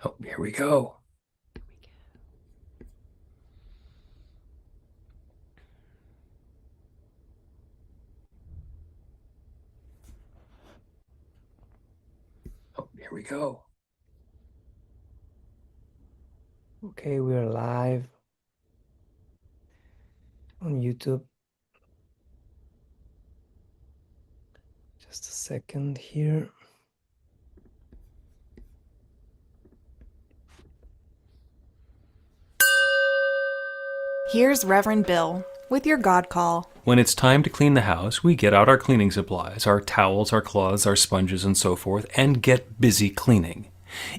Oh, here we go. Oh, here we go. Okay, we're live on YouTube. Just a second here. Here's Reverend Bill with your God call. When it's time to clean the house, we get out our cleaning supplies, our towels, our cloths, our sponges, and so forth, and get busy cleaning.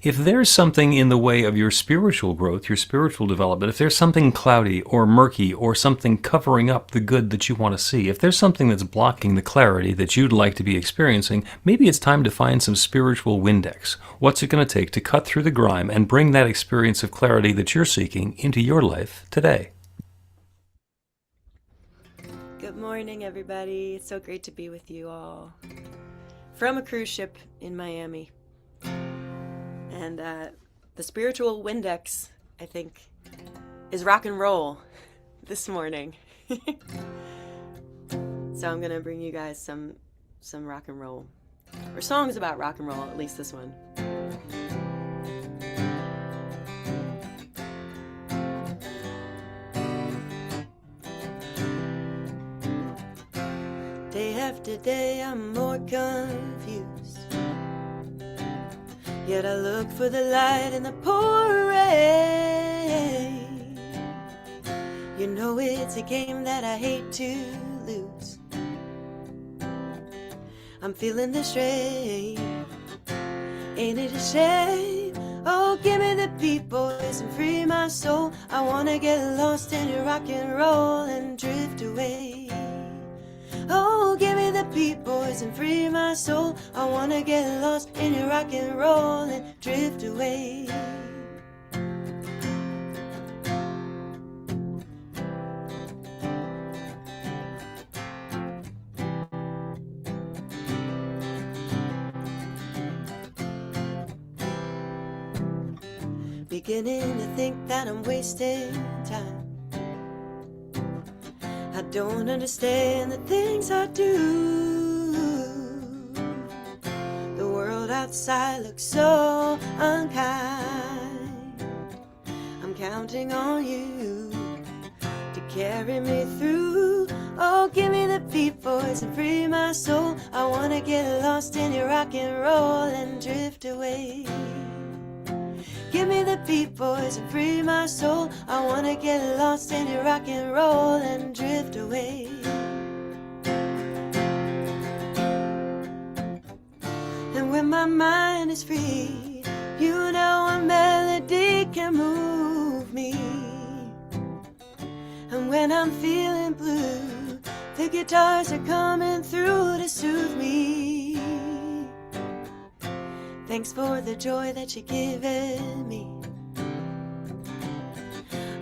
If there's something in the way of your spiritual growth, your spiritual development, if there's something cloudy or murky or something covering up the good that you want to see, if there's something that's blocking the clarity that you'd like to be experiencing, maybe it's time to find some spiritual Windex. What's it going to take to cut through the grime and bring that experience of clarity that you're seeking into your life today? Good morning, everybody. It's so great to be with you all from a cruise ship in Miami. And the spiritual Windex, I think, is rock and roll this morning. So I'm gonna bring you guys some rock and roll, or songs about rock and roll, at least this one. Day after day, I'm more confused. Yet I look for the light in the pouring rain. You know it's a game that I hate to lose. I'm feeling the strain. Ain't it a shame? Oh, give me the beat, boys, and free my soul. I wanna get lost in your rock and roll and drift away. Oh, give me the beat, boys, and free my soul. I wanna get lost in your rock and roll and drift away. Beginning to think that I'm wasting time. I don't understand the things I do. The world outside looks so unkind. I'm counting on you to carry me through. Oh, give me the beat, boys, and free my soul. I wanna get lost in your rock and roll and drift away. Give me the beat, boys, and free my soul. I wanna get lost in your rock and roll and drift away. And when my mind is free, you know a melody can move me. And when I'm feeling blue, the guitars are coming through to soothe me. Thanks for the joy that you're giving me.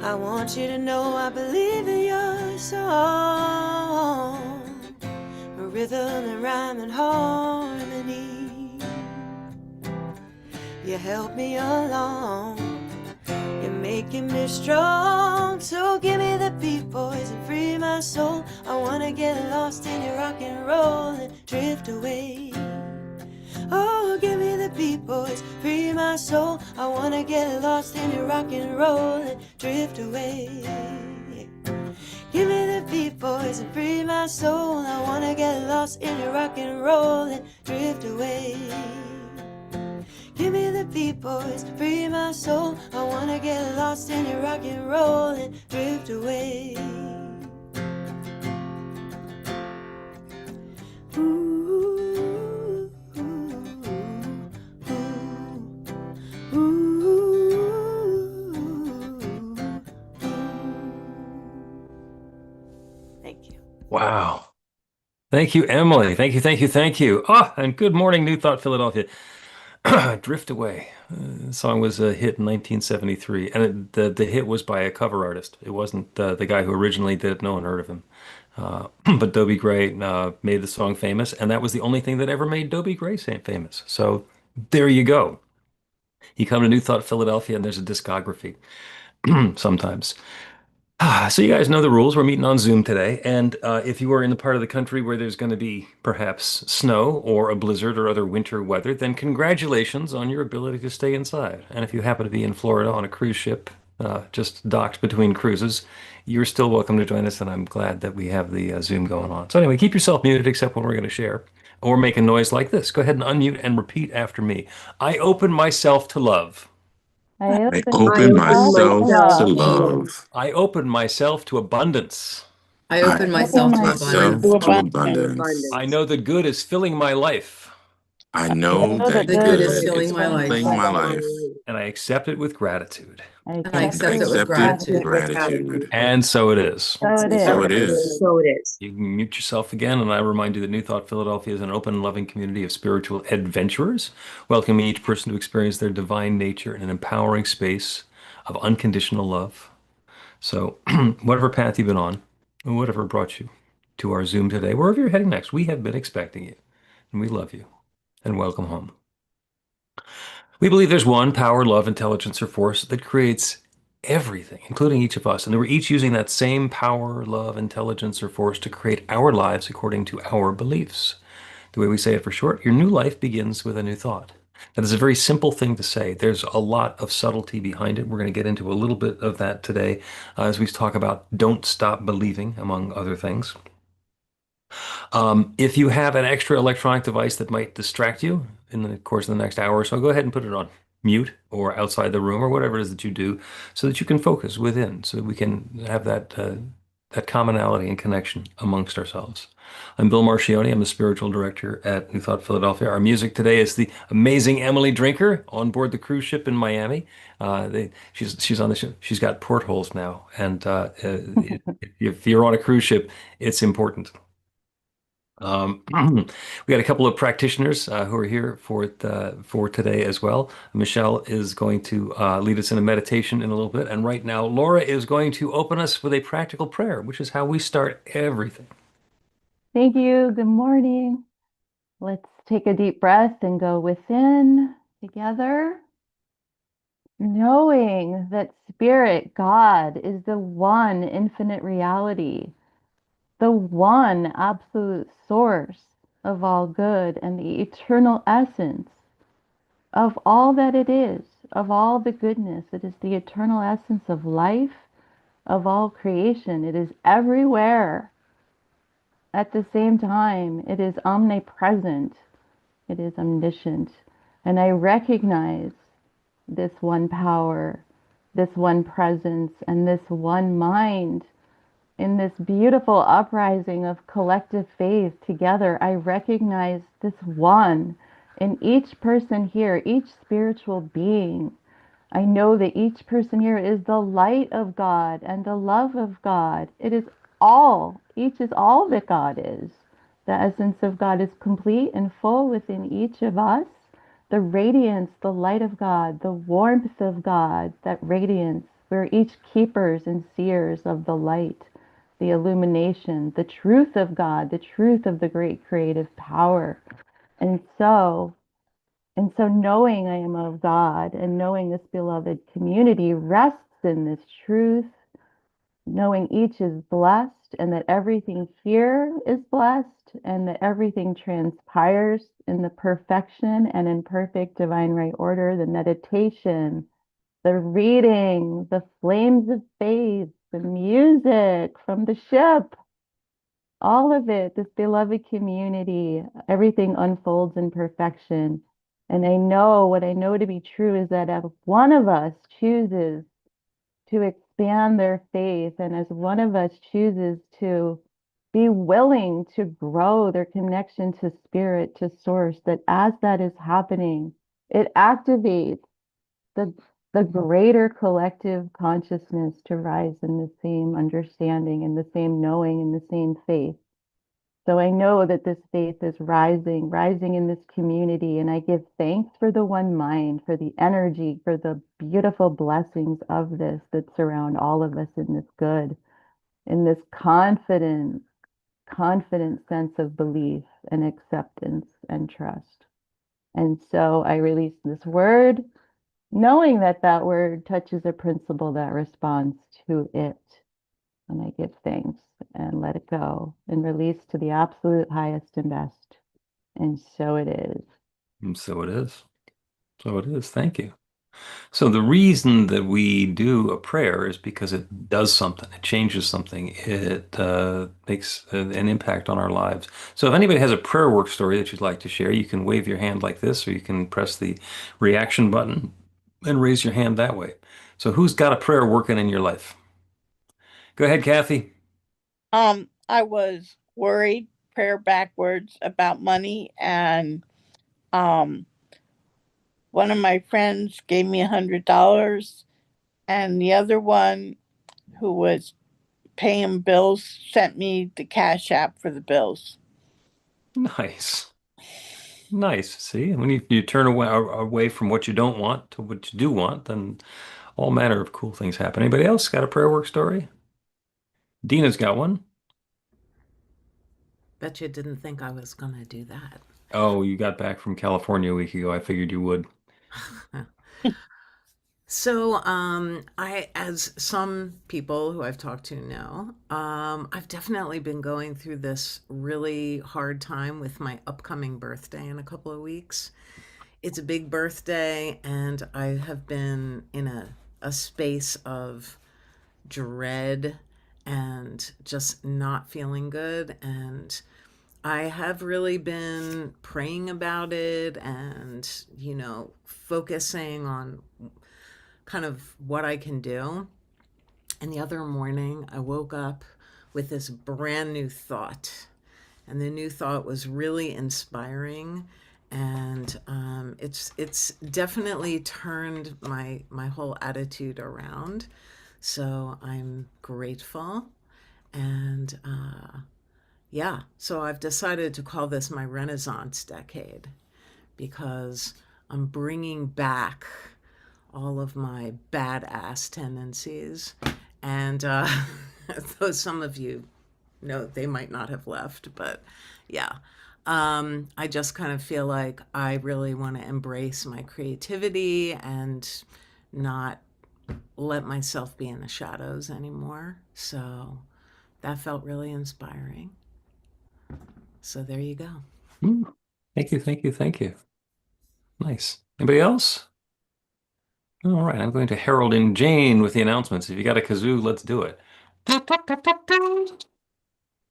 I want you to know I believe in your song, a rhythm and rhyme and harmony. You help me along, you're making me strong. So give me the beat, boys, and free my soul. I wanna get lost in your rock and roll and drift away. Oh, give me the beat, boys, free my soul. I wanna get lost in your rock and roll and drift away. Give me the beat, boys, and free my soul. I wanna get lost in your rock and roll and drift away. Give me the beat, boys, free my soul. I wanna get lost in your rock and roll and drift away. Ooh. Thank you. Wow. Thank you, Emily. Thank you, thank you, thank you. Ah, and good morning, New Thought, Philadelphia. Drift Away. The song was a hit in 1973, and the hit was by a cover artist. It wasn't the guy who originally did it. No one heard of him. But Dobie Gray made the song famous, and that was the only thing that ever made Dobie Gray famous. So there you go. You come to New Thought Philadelphia and there's a discography sometimes. So you guys know the rules. We're meeting on Zoom today, and if you are in the part of the country where there's going to be perhaps snow or a blizzard or other winter weather, then congratulations on your ability to stay inside. And if you happen to be in Florida on a cruise ship, just docked between cruises, you're still welcome to join us, and I'm glad that we have the Zoom going on. So anyway, keep yourself muted except when we're going to share, or make a noise like this. Go ahead and unmute and repeat after me. I open myself to love. I I open I open open myself to myself myself to love. to love. love. I open myself to abundance. I I open Open myself to open myself to abundance. myself to abundance. And abundance. I abundance. know that good is filling my life, I I know know that that The good good is is good filling is my filling my life. filling my life. My life, life. and I accept it with gratitude. I And I accept and I accept it it with with accept it gratitude. with gratitude. gratitude. And so it is. So it And so it is. is. So it is. You can mute yourself again, and I remind you that New Thought Philadelphia is an open and loving community of spiritual adventurers, welcoming each person to experience their divine nature in an empowering space of unconditional love. So, whatever path you've been on, and whatever brought you to our Zoom today, wherever you're heading next, we have been expecting you, and we love you, and welcome home. We believe there's one power, love, intelligence, or force that creates everything, including each of us. And that we're each using that same power, love, intelligence, or force to create our lives according to our beliefs. The way we say it for short, your new life begins with a new thought. That is a very simple thing to say. There's a lot of subtlety behind it. We're going to get into a little bit of that today as we talk about don't stop believing, among other things. If you have an extra electronic device that might distract you in the course of the next hour or so, go ahead and put it on mute or outside the room or whatever it is that you do so that you can focus within, so that we can have that commonality and connection amongst ourselves. I'm Bill Marchiony. I'm the spiritual director at New Thought Philadelphia. Our music today is the amazing Emily Drinker on board the cruise ship in Miami. She's on the ship. She's got portholes now, and if you're on a cruise ship, it's important. We got a couple of practitioners who are here for today as well. Michelle is going to lead us in a meditation in a little bit, and right now Laura is going to open us with a practical prayer, which is how we start everything. Thank you. Good morning. Let's take a deep breath and go within together, knowing that Spirit, God, is the one infinite reality, the one absolute source of all good and the eternal essence of all that it is, of all the goodness. It is the eternal essence of life, of all creation. It is everywhere. At the same time, it is omnipresent. It is omniscient. And I recognize this one power, this one presence, and this one mind in this beautiful uprising of collective faith together. I recognize this one in each person here, each spiritual being. I know that each person here is the light of God and the love of God. It is all, each is all that God is. The essence of God is complete and full within each of us. The radiance, the light of God, the warmth of God, that radiance, we're each keepers and seers of the light, the illumination, the truth of God, the truth of the great creative power. And so knowing I am of God and knowing this beloved community rests in this truth, knowing each is blessed and that everything here is blessed and that everything transpires in the perfection and in perfect divine right order, the meditation, the reading, the flames of faith, the music from the ship, all of it, this beloved community, everything unfolds in perfection. And I know what I know to be true is that if one of us chooses to expand their faith, and as one of us chooses to be willing to grow their connection to spirit, to source, that as that is happening, it activates the the greater collective consciousness to rise in the same understanding and the same knowing and the same faith. So I know that this faith is rising in this community. And I give thanks for the one mind, for the energy, for the beautiful blessings of this that surround all of us in this good, in this confident sense of belief and acceptance and trust. And so I release this word knowing that that word touches a principle that responds to it. And I give thanks and let it go and release to the absolute highest and best. And so it is. And so it is. So it is. Thank you. So the reason that we do a prayer is because it does something. It changes something. It makes an impact on our lives. So if anybody has a prayer work story that you'd like to share, you can wave your hand like this, or you can press the reaction button and raise your hand that way. So who's got a prayer working in your life? Go ahead, Kathy. I was worried, prayer backwards, about money, and um one of my friends gave me $100, and the other one who was paying bills sent me the Cash App for the bills. Nice. Nice. See, when you turn away from what you don't want to what you do want, then all manner of cool things happen. Anybody else got a prayer work story? Dina's got one. Bet you didn't think I was going to do that. Oh, you got back from California a week ago. I figured you would. So, as some people who I've talked to know, I've definitely been going through this really hard time with my upcoming birthday in a couple of weeks. It's a big birthday, and I have been in a space of dread and just not feeling good. And I have really been praying about it and, focusing on kind of what I can do. And the other morning, I woke up with this brand new thought. And the new thought was really inspiring. And it's definitely turned my whole attitude around. So I'm grateful. And yeah, so I've decided to call this my Renaissance decade because I'm bringing back all of my badass tendencies. And though some of you know they might not have left, but yeah. I just kind of feel like I really want to embrace my creativity and not let myself be in the shadows anymore. So that felt really inspiring. So there you go. Thank you, thank you, thank you. Nice. Anybody else? All right, I'm going to herald in Jane with the announcements. If you got a kazoo, let's do it.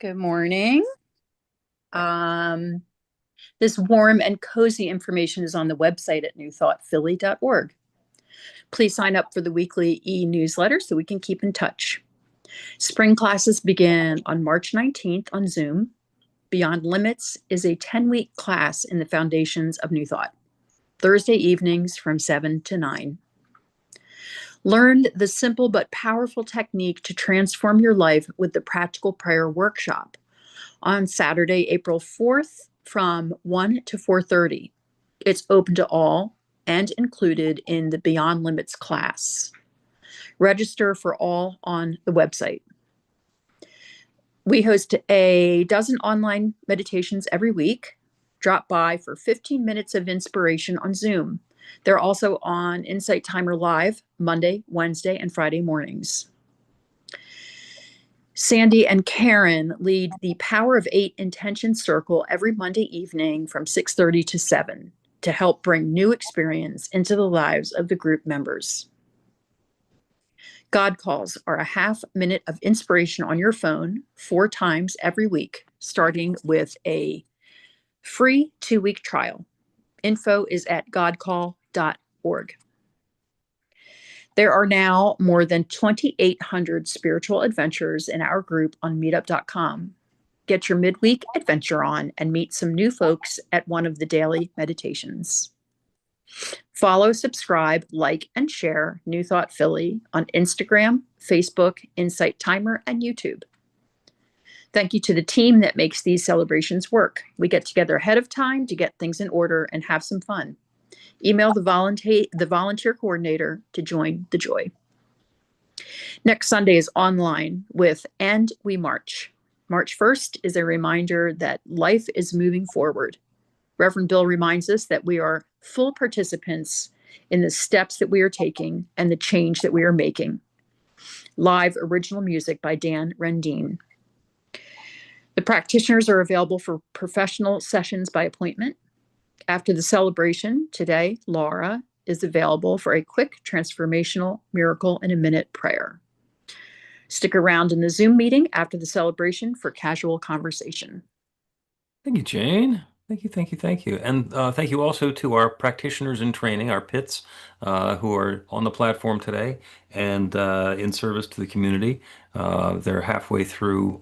Good morning. This warm and cozy information is on the website at newthoughtphilly.org. Please sign up for the weekly e-newsletter so we can keep in touch. Spring classes begin on March 19th on Zoom. Beyond Limits is a 10-week class in the foundations of New Thought, Thursday evenings from 7 to 9. Learn the simple but powerful technique to transform your life with the Practical Prayer Workshop on Saturday, April 4th from 1 to 4:30. It's open to all and included in the Beyond Limits class. Register for all on the website. We host a dozen online meditations every week. Drop by for 15 minutes of inspiration on Zoom. They're also on Insight Timer Live Monday, Wednesday, and Friday mornings. Sandy and Karen lead the Power of 8 Intention Circle every Monday evening from 6:30 to 7 to help bring new experience into the lives of the group members. God Calls are a half-minute of inspiration on your phone 4 times every week, starting with a free 2-week trial. Info is at godcall.org. There are now more than 2,800 spiritual adventures in our group on meetup.com. Get your midweek adventure on and meet some new folks at one of the daily meditations. Follow, subscribe, like, and share New Thought Philly on Instagram, Facebook, Insight Timer, and YouTube. Thank you to the team that makes these celebrations work. We get together ahead of time to get things in order and have some fun. Email the volunteer coordinator to join the joy. Next Sunday is online with And We March. March 1st is a reminder that life is moving forward. Reverend Bill reminds us that we are full participants in the steps that we are taking and the change that we are making. Live original music by Dan Rendine. The practitioners are available for professional sessions by appointment. After the celebration today, Laura is available for a quick transformational miracle in a minute prayer. Stick around in the Zoom meeting after the celebration for casual conversation. Thank you, Jane. Thank you, thank you, thank you. And thank you also to our practitioners in training, our PITs, who are on the platform today and in service to the community. They're halfway through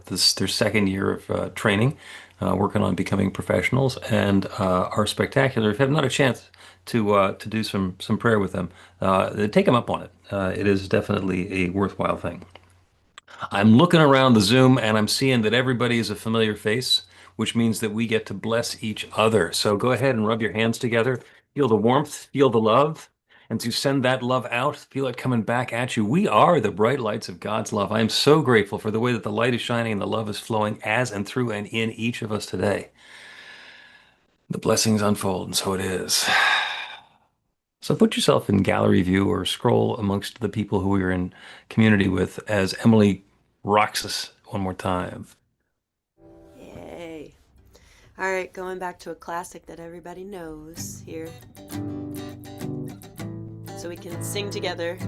their second year of training, working on becoming professionals, and are spectacular. If you have not a chance to do some prayer with them, take them up on it. It is definitely a worthwhile thing. I'm looking around the Zoom and I'm seeing that everybody is a familiar face, which means that we get to bless each other. So go ahead and rub your hands together, feel the warmth, feel the love, and to send that love out, feel it coming back at you. We are the bright lights of God's love. I am so grateful for the way that the light is shining and the love is flowing as and through and in each of us today. The blessings unfold, and so it is. So put yourself in gallery view or scroll amongst the people who you're in community with as Emily rocks us one more time. Yay. All right, going back to a classic that everybody knows here. So we can sing together.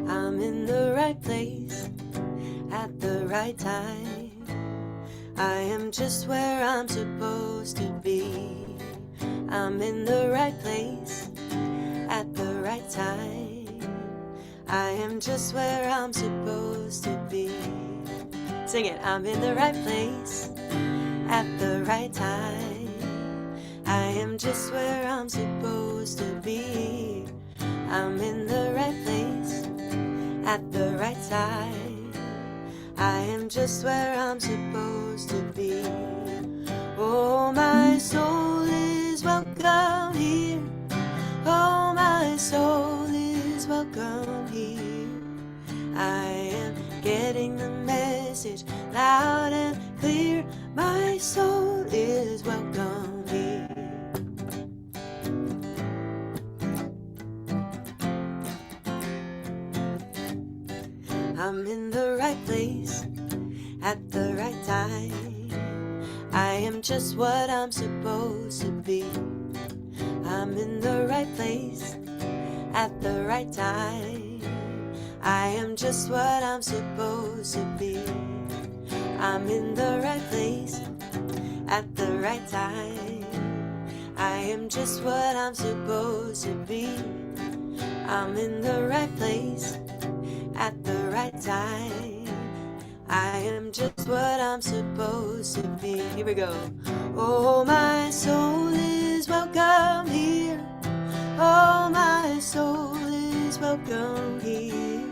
I'm in the right place at the right time. I am just where I'm supposed to be. I'm in the right place at the right time. I am just where I'm supposed to be. Sing it. I'm in the right place at the right time. I am just where I'm supposed to be. I'm in the right place at the right time. I am just where I'm supposed to be. Oh, my soul is welcome here. Oh, my soul is welcome here. I am getting the message loud and clear. My soul is welcome here. I'm in the right place at the right time. I am just what I'm supposed to be. I'm in the right place at the right time. I am just what I'm supposed to be. I'm in the right place at the right time. I am just what I'm supposed to be. I'm in the right place at the right time. I am just what I'm supposed to be. Here we go. Oh, my soul is welcome here. Oh, my soul is welcome here.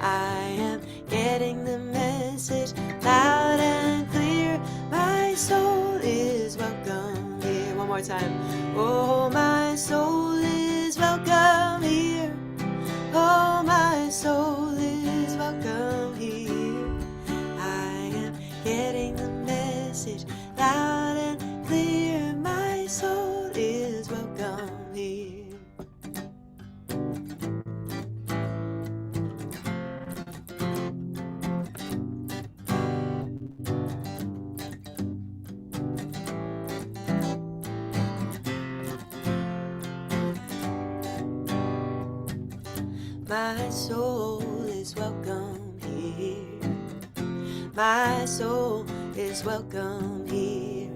I am getting the message loud and clear. My soul is welcome here. One more time. Oh, my soul is welcome here. Oh, my soul is welcome here. I am getting the message loud and clear. My soul is welcome here. My soul is welcome here. My soul is welcome here.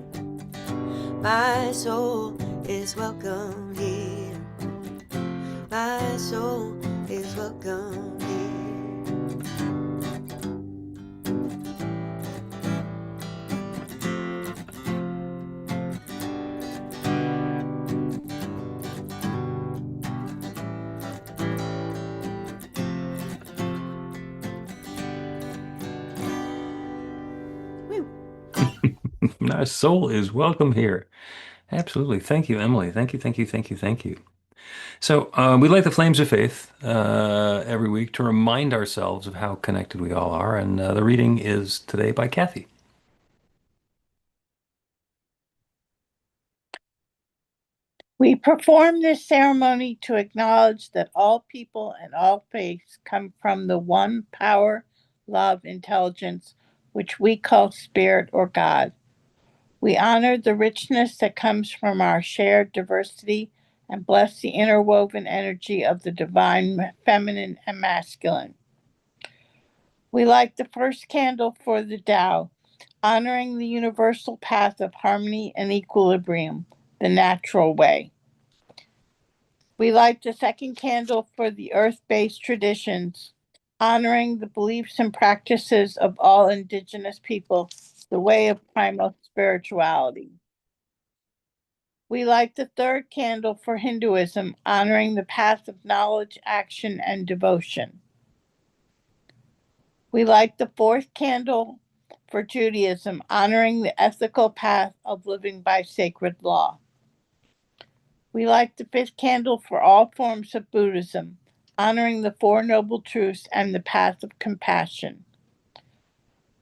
My soul is welcome here. My soul is welcome here. My soul is welcome here. Absolutely. Thank you, Emily. Thank you, thank you, thank you, thank you. So we light the flames of faith every week to remind ourselves of how connected we all are. And the reading is today by Kathy. We perform this ceremony to acknowledge that all people and all faiths come from the one power, love, intelligence, which we call Spirit or God. We honor the richness that comes from our shared diversity and bless the interwoven energy of the divine feminine and masculine. We light the first candle for the Tao, honoring the universal path of harmony and equilibrium, the natural way. We light the second candle for the earth-based traditions, honoring the beliefs and practices of all indigenous people, the way of primal spirituality. We light the third candle for Hinduism, honoring the path of knowledge, action, and devotion. We light the fourth candle for Judaism, honoring the ethical path of living by sacred law. We light the fifth candle for all forms of Buddhism, honoring the Four Noble Truths and the path of compassion.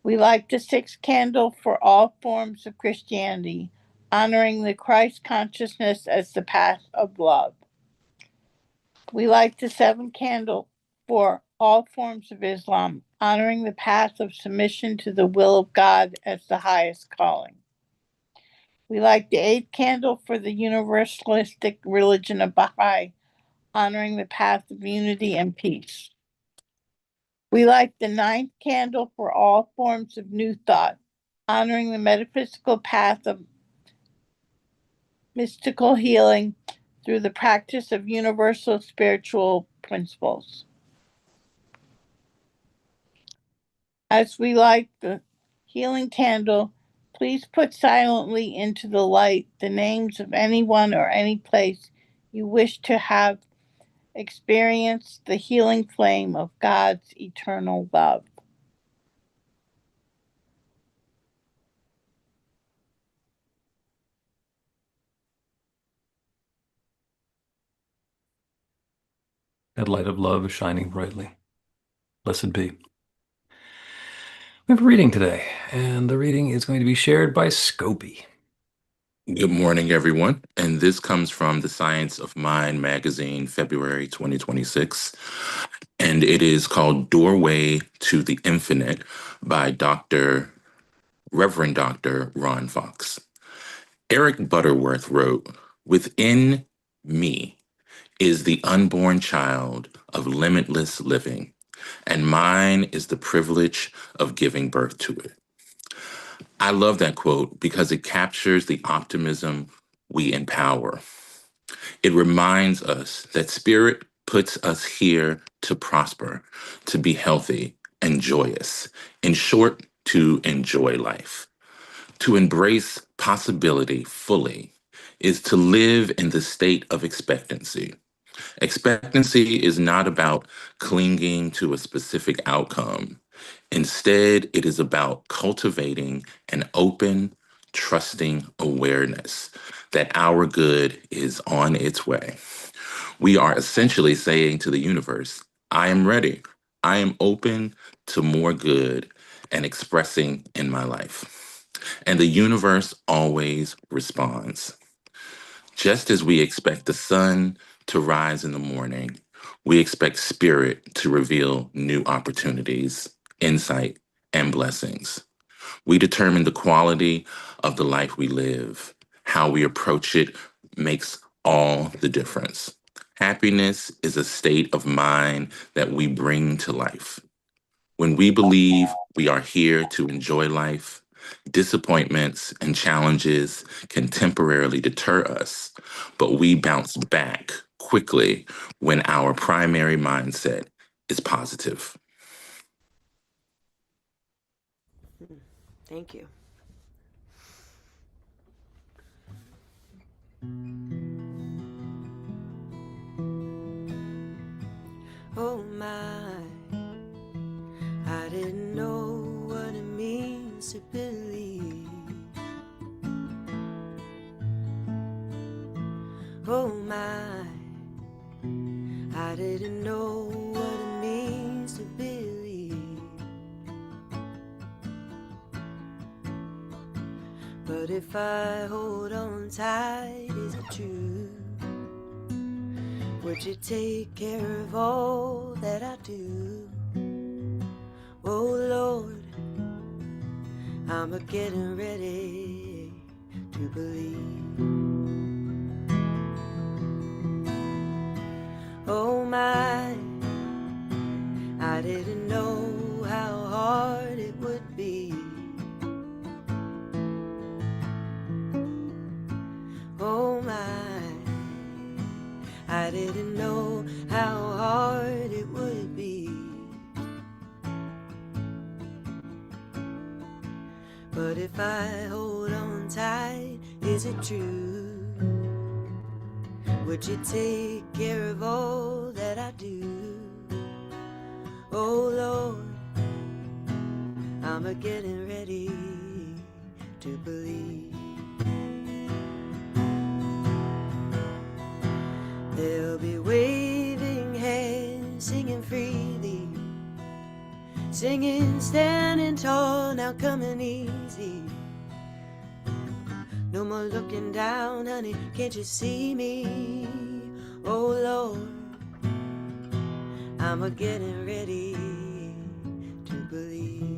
We light the sixth candle for all forms of Christianity, honoring the Christ consciousness as the path of love. We light the seventh candle for all forms of Islam, honoring the path of submission to the will of God as the highest calling. We light the eighth candle for the universalistic religion of Baha'i, honoring the path of unity and peace. We light the ninth candle for all forms of New Thought, honoring the metaphysical path of mystical healing through the practice of universal spiritual principles. As we light the healing candle, please put silently into the light the names of anyone or any place you wish to have experienced the healing flame of God's eternal love. That light of love is shining brightly. Blessed be. We have a reading today, and the reading is going to be shared by Scopy. Good morning, everyone. And this comes from the Science of Mind magazine, February 2026. And it is called Doorway to the Infinite by Reverend Dr. Ron Fox. Eric Butterworth wrote, "Within me is the unborn child of limitless living, and mine is the privilege of giving birth to it." I love that quote because it captures the optimism we empower. It reminds us that spirit puts us here to prosper, to be healthy and joyous. In short, to enjoy life. To embrace possibility fully is to live in the state of expectancy. Expectancy is not about clinging to a specific outcome. Instead, it is about cultivating an open, trusting awareness that our good is on its way. We are essentially saying to the universe, I am ready. I am open to more good and expressing in my life. And the universe always responds. Just as we expect the sun to rise in the morning, we expect spirit to reveal new opportunities, insight, and blessings. We determine the quality of the life we live. How we approach it makes all the difference. Happiness is a state of mind that we bring to life. When we believe we are here to enjoy life, disappointments and challenges can temporarily deter us, but we bounce back quickly when our primary mindset is positive. Thank you. Oh my, I didn't know what it means to believe. Oh my, I didn't know what it means to believe. But if I hold on tight, is it true? Would you take care of all that I do? Oh Lord, I'm a getting ready to believe. Oh my, I didn't know how hard it would be. Oh my, I didn't know how hard it would be. But if I hold on tight, is it true? Would you take care of all that I do? Oh Lord, I'm a getting ready to believe. They'll be waving hands, singing freely, singing, standing tall, now coming easy. No more looking down, honey, can't you see me? Oh Lord, I'm a getting ready to believe.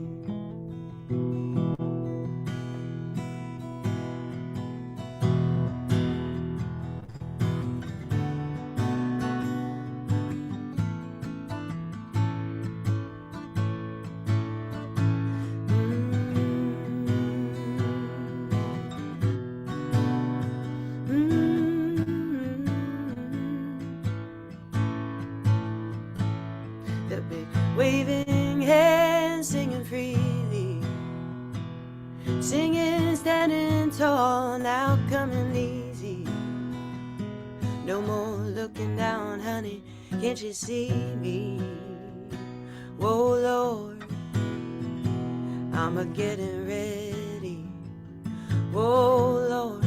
They'll be waving hands, singing freely, singing, standing tall, now coming easy. No more looking down, honey, can't you see me? Whoa, Lord, I'm a getting ready. Whoa, Lord,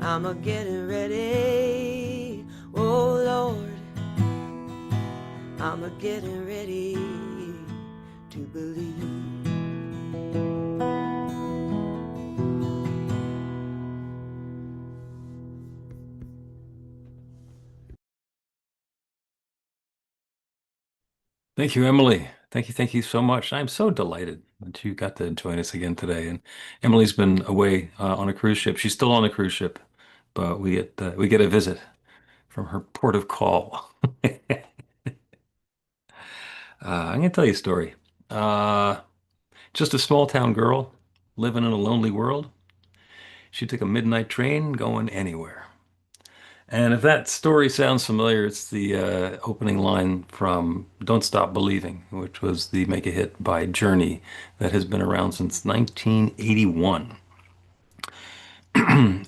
I'm a getting ready. Whoa, Lord, I'm a getting ready to believe. Thank you, Emily. Thank you so much. I'm so delighted that you got to join us again today. And Emily's been away on a cruise ship. She's still on the cruise ship, but we get a visit from her port of call. I'm gonna tell you a story. Uh, just a small town girl living in a lonely world. She took a midnight train going anywhere. And if that story sounds familiar, it's the opening line from Don't Stop Believing, which was the mega hit by Journey that has been around since 1981.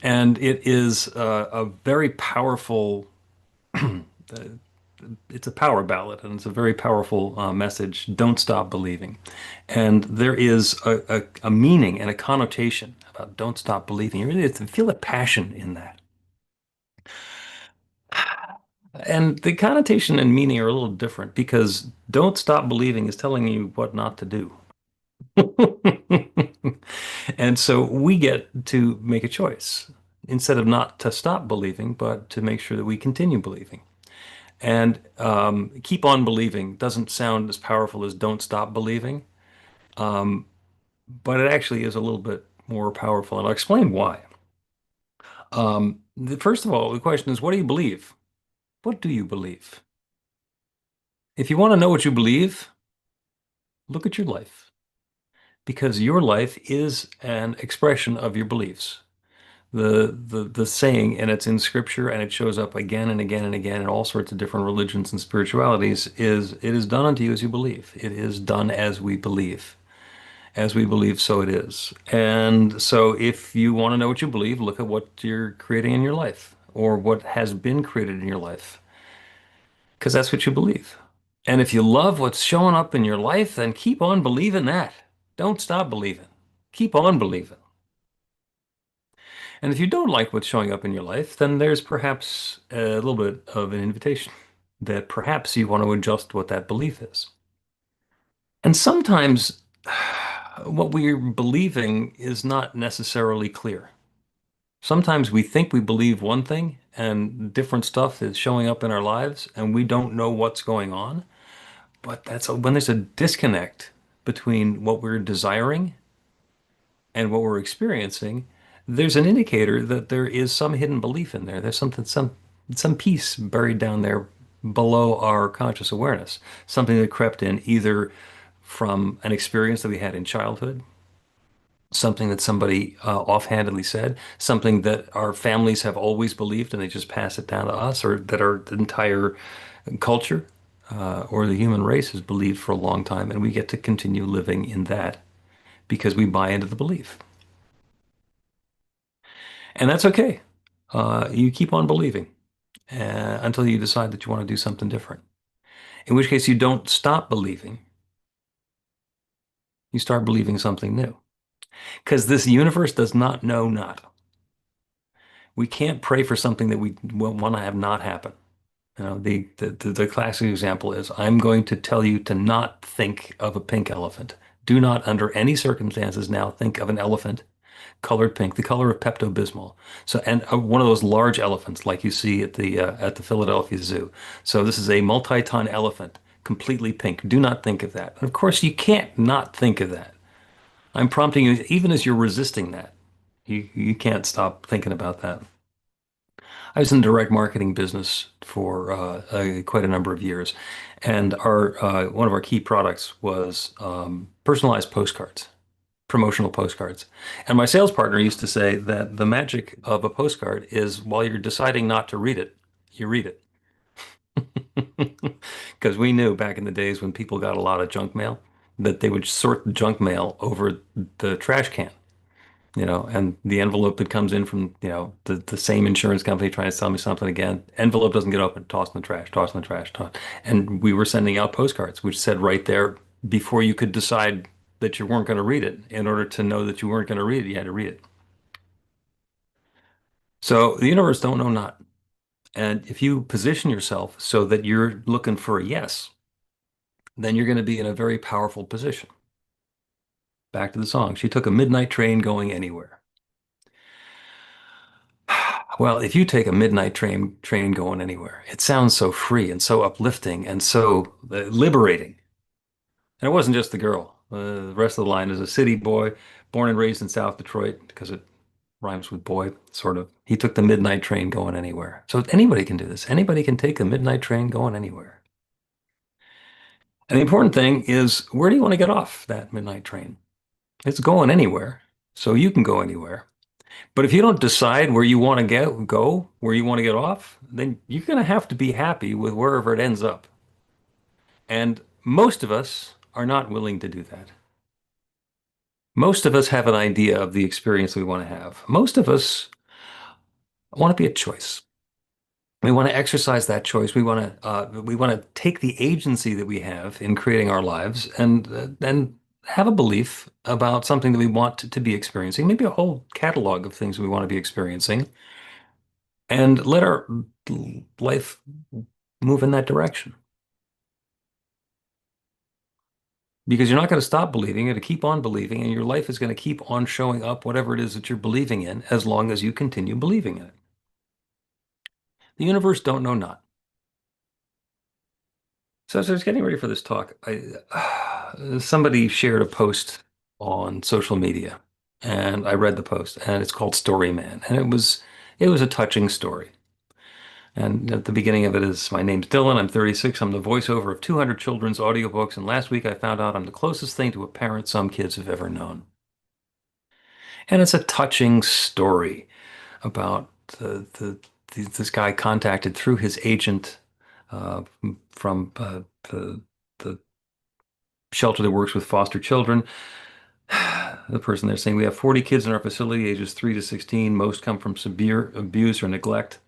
And it is a very powerful, it's a power ballad, and it's a very powerful message. Don't stop believing. And there is a meaning and a connotation about don't stop believing. You really have to feel the passion in that. And the connotation and meaning are a little different because don't stop believing is telling you what not to do. And so we get to make a choice instead of not to stop believing, but to make sure that we continue believing. And keep on believing doesn't sound as powerful as don't stop believing, um, but it actually is a little bit more powerful. And I'll explain why. First of all, the question is, what do you believe? What do you believe? If you want to know what you believe, look at your life because your life is an expression of your beliefs. The saying, and it's in scripture and it shows up again and again and again in all sorts of different religions and spiritualities, is it is done unto you as you believe. It is done as we believe. As we believe, so it is. And so if you want to know what you believe, look at what you're creating in your life or what has been created in your life, because that's what you believe. And if you love what's showing up in your life, then keep on believing that. Don't stop believing. Keep on believing. And if you don't like what's showing up in your life, then there's perhaps a little bit of an invitation that perhaps you want to adjust what that belief is. And sometimes what we're believing is not necessarily clear. Sometimes we think we believe one thing, and different stuff is showing up in our lives and we don't know what's going on. But that's when there's a disconnect between what we're desiring and what we're experiencing, there's an indicator that there is some hidden belief in there. There's something, some piece buried down there below our conscious awareness, something that crept in either from an experience that we had in childhood, something that somebody offhandedly said, something that our families have always believed and they just pass it down to us, or that our entire culture or the human race has believed for a long time, and we get to continue living in that because we buy into the belief. And that's okay. You keep on believing until you decide that you want to do something different. In which case, you don't stop believing. You start believing something new. Because this universe does not know not. We can't pray for something that we want to have not happen. You know, the classic example is, I'm going to tell you to not think of a pink elephant. Do not, under any circumstances now, think of an elephant colored pink, the color of Pepto-Bismol. So, and one of those large elephants like you see at the Philadelphia Zoo. So this is a multi-ton elephant, completely pink. Do not think of that. And of course, you can't not think of that. I'm prompting you, even as you're resisting that. You can't stop thinking about that. I was in the direct marketing business for quite a number of years, and our one of our key products was personalized postcards, promotional postcards. And my sales partner used to say that the magic of a postcard is while you're deciding not to read it, you read it. Because we knew back in the days when people got a lot of junk mail that they would sort the junk mail over the trash can, you know, and the envelope that comes in from, you know, the same insurance company trying to sell me something again, envelope doesn't get open, toss in the trash, toss in the trash, toss. And we were sending out postcards, which said right there, before you could decide that you weren't going to read it, in order to know that you weren't going to read it, you had to read it. So the universe don't know not. And if you position yourself so that you're looking for a yes, then you're going to be in a very powerful position. Back to the song. She took a midnight train going anywhere. Well, if you take a midnight train going anywhere, it sounds so free and so uplifting and so liberating. And it wasn't just the girl. The rest of the line is a city boy, born and raised in South Detroit, because it rhymes with boy, sort of. He took the midnight train going anywhere. So anybody can do this. Anybody can take a midnight train going anywhere. And the important thing is, where do you want to get off that midnight train? It's going anywhere, so you can go anywhere. But if you don't decide where you want to go, where you want to get off, then you're going to have to be happy with wherever it ends up. And most of us are not willing to do that. Most of us have an idea of the experience we want to have. Most of us want to be a choice. We want to exercise that choice. We want to take the agency that we have in creating our lives and have a belief about something that we want to be experiencing, maybe a whole catalog of things we want to be experiencing, and let our life move in that direction. Because you're not going to stop believing, you're going to keep on believing, and your life is going to keep on showing up whatever it is that you're believing in, as long as you continue believing in it. The universe don't know not. So as I was getting ready for this talk, somebody shared a post on social media, and I read the post, and it's called Story Man, and it was a touching story. And at the beginning of it is, my name's Dylan, I'm 36, I'm the voiceover of 200 children's audiobooks, and last week I found out I'm the closest thing to a parent some kids have ever known. And it's a touching story about this guy contacted through his agent from the shelter that works with foster children. The person there saying, we have 40 kids in our facility, ages 3 to 16. Most come from severe abuse or neglect.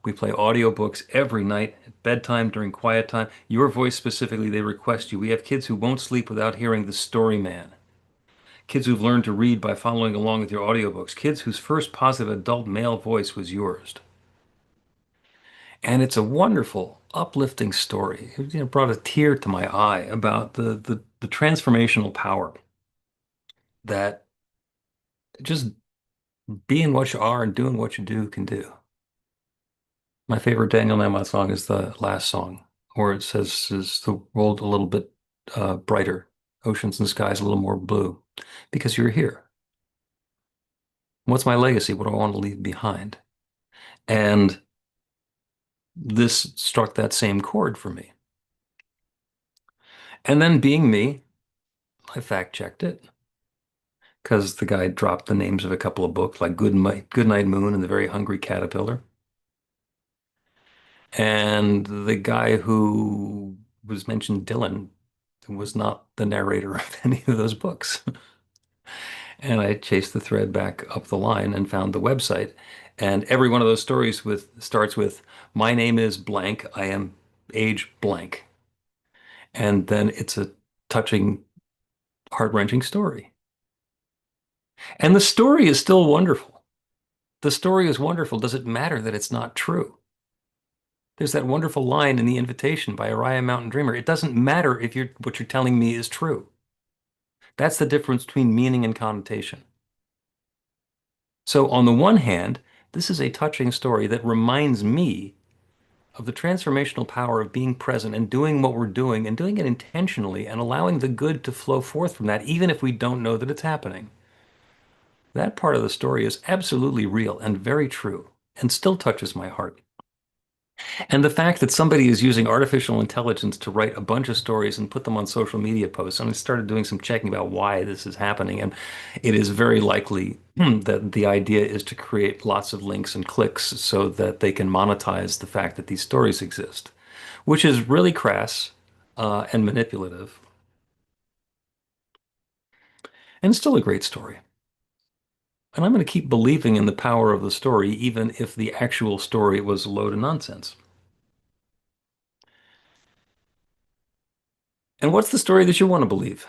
We play audiobooks every night at bedtime, during quiet time. Your voice specifically, they request you. We have kids who won't sleep without hearing The Story Man. Kids who've learned to read by following along with your audiobooks. Kids whose first positive adult male voice was yours. And it's a wonderful, uplifting story. It brought a tear to my eye about the transformational power that just being what you are and doing what you do can do. My favorite Daniel Namont song is the last song, where it says, "Is the world a little bit brighter, oceans and skies a little more blue, because you're here. What's my legacy? What do I want to leave behind?" And this struck that same chord for me. And then, being me, I fact checked it because the guy dropped the names of a couple of books like Goodnight Moon and The Very Hungry Caterpillar. And the guy who was mentioned, Dylan, was not the narrator of any of those books. And I chased the thread back up the line and found the website. And every one of those stories starts with, "My name is blank. I am age blank." And then it's a touching, heart-wrenching story. And the story is still wonderful. The story is wonderful. Does it matter that it's not true? There's that wonderful line in The Invitation by Orion Mountain Dreamer. It doesn't matter if what you're telling me is true. That's the difference between meaning and connotation. So on the one hand, this is a touching story that reminds me of the transformational power of being present and doing what we're doing and doing it intentionally and allowing the good to flow forth from that, even if we don't know that it's happening. That part of the story is absolutely real and very true and still touches my heart. And the fact that somebody is using artificial intelligence to write a bunch of stories and put them on social media posts, and I started doing some checking about why this is happening. And it is very likely that the idea is to create lots of links and clicks so that they can monetize the fact that these stories exist, which is really crass and manipulative. And still a great story. And I'm going to keep believing in the power of the story, even if the actual story was a load of nonsense. And what's the story that you want to believe?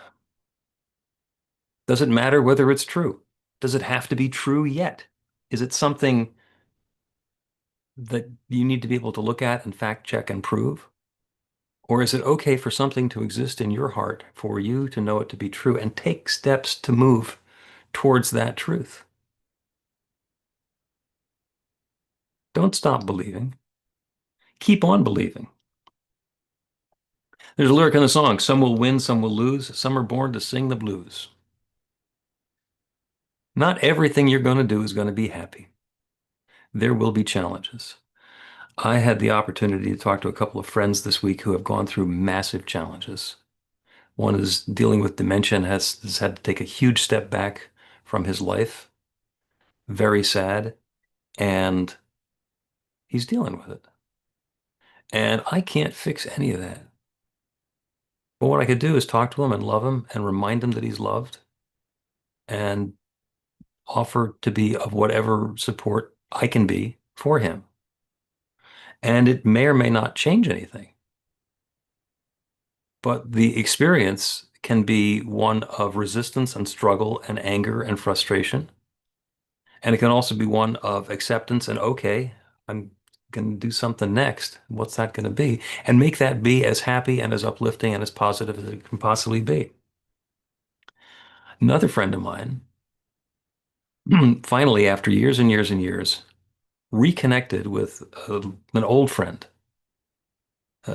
Does it matter whether it's true? Does it have to be true yet? Is it something that you need to be able to look at and fact check and prove? Or is it okay for something to exist in your heart for you to know it to be true and take steps to move towards that truth? Don't stop believing. Keep on believing. There's a lyric in the song, "Some will win, some will lose. Some are born to sing the blues." Not everything you're going to do is going to be happy. There will be challenges. I had the opportunity to talk to a couple of friends this week who have gone through massive challenges. One is dealing with dementia and has had to take a huge step back from his life. Very sad. And he's dealing with it. And I can't fix any of that. But what I could do is talk to him and love him and remind him that he's loved and offer to be of whatever support I can be for him. And it may or may not change anything. But the experience can be one of resistance and struggle and anger and frustration. And it can also be one of acceptance and, okay, I'm going to do something next. What's that going to be? And make that be as happy and as uplifting and as positive as it can possibly be. Another friend of mine, finally, after years and years and years, reconnected with an old friend,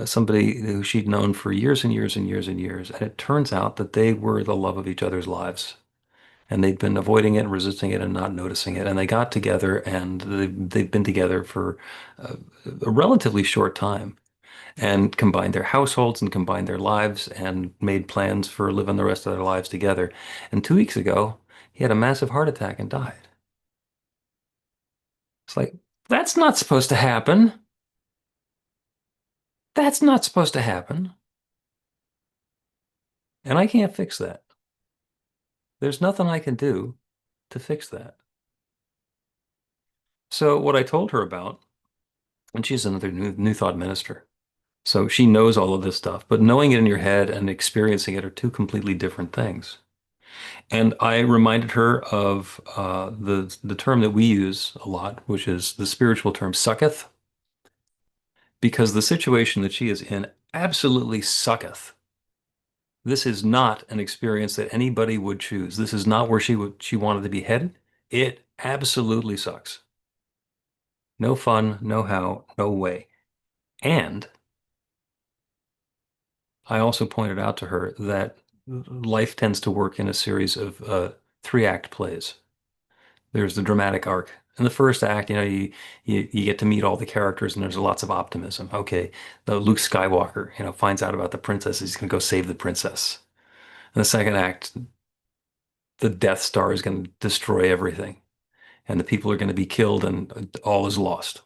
somebody who she'd known for years and years and years and years. And it turns out that they were the love of each other's lives. And they'd been avoiding it and resisting it and not noticing it. And they got together and they've been together for a relatively short time and combined their households and combined their lives and made plans for living the rest of their lives together. And 2 weeks ago, he had a massive heart attack and died. It's like, that's not supposed to happen. That's not supposed to happen. And I can't fix that. There's nothing I can do to fix that. So what I told her about, and she's another New Thought minister, so she knows all of this stuff, but knowing it in your head and experiencing it are two completely different things. And I reminded her of the term that we use a lot, which is the spiritual term sucketh, because the situation that she is in absolutely sucketh. This is not an experience that anybody would choose. This is not where she wanted to be headed. It absolutely sucks. No fun, no how, no way. And I also pointed out to her that life tends to work in a series of three-act plays. There's the dramatic arc. In the first act, you get to meet all the characters and there's lots of optimism. Okay, the Luke Skywalker, finds out about the princess. He's going to go save the princess. In the second act, the Death Star is going to destroy everything and the people are going to be killed and all is lost.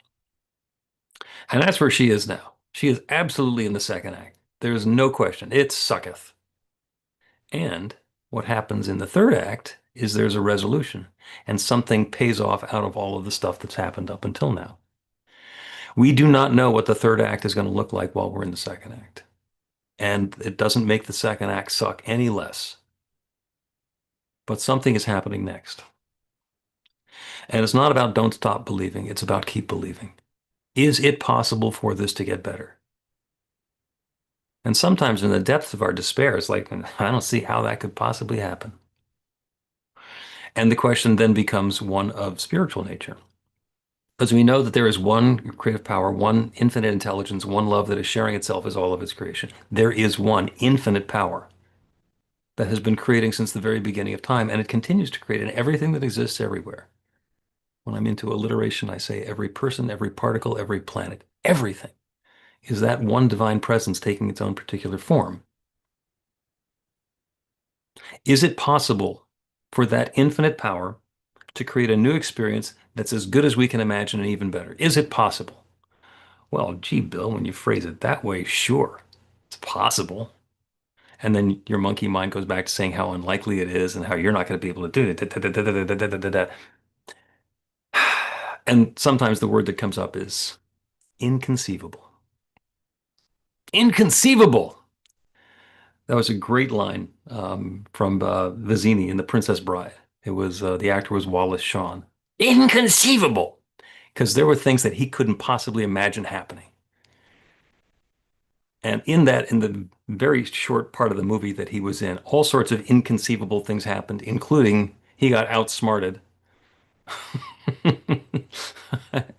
And that's where she is now. She is absolutely in the second act. There's no question. It sucketh. And what happens in the third act is there's a resolution and something pays off out of all of the stuff that's happened up until now. We do not know what the third act is going to look like while we're in the second act. And it doesn't make the second act suck any less. But something is happening next. And it's not about don't stop believing, it's about keep believing. Is it possible for this to get better? And sometimes in the depths of our despair, it's like, I don't see how that could possibly happen. And the question then becomes one of spiritual nature. Because we know that there is one creative power, one infinite intelligence, one love that is sharing itself as all of its creation. There is one infinite power that has been creating since the very beginning of time, and it continues to create in everything that exists everywhere. When I'm into alliteration, I say every person, every particle, every planet, everything is that one divine presence taking its own particular form. Is it possible for that infinite power to create a new experience that's as good as we can imagine and even better? Is it possible? Well, gee, Bill, when you phrase it that way, sure, it's possible. And then your monkey mind goes back to saying how unlikely it is and how you're not going to be able to do it. And sometimes the word that comes up is inconceivable. Inconceivable. That was a great line from Vizzini in The Princess Bride. It was the actor was Wallace Shawn. Inconceivable, because there were things that he couldn't possibly imagine happening. And in the very short part of the movie that he was in, all sorts of inconceivable things happened, including he got outsmarted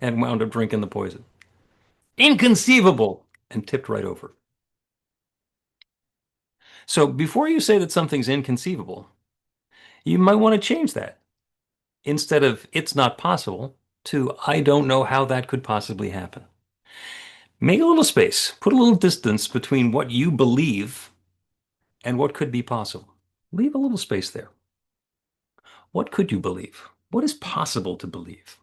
and wound up drinking the poison. Inconceivable, and tipped right over. So before you say that something's inconceivable, you might want to change that. Instead of it's not possible to I don't know how that could possibly happen. Make a little space, put a little distance between what you believe and what could be possible. Leave a little space there. What could you believe? What is possible to believe?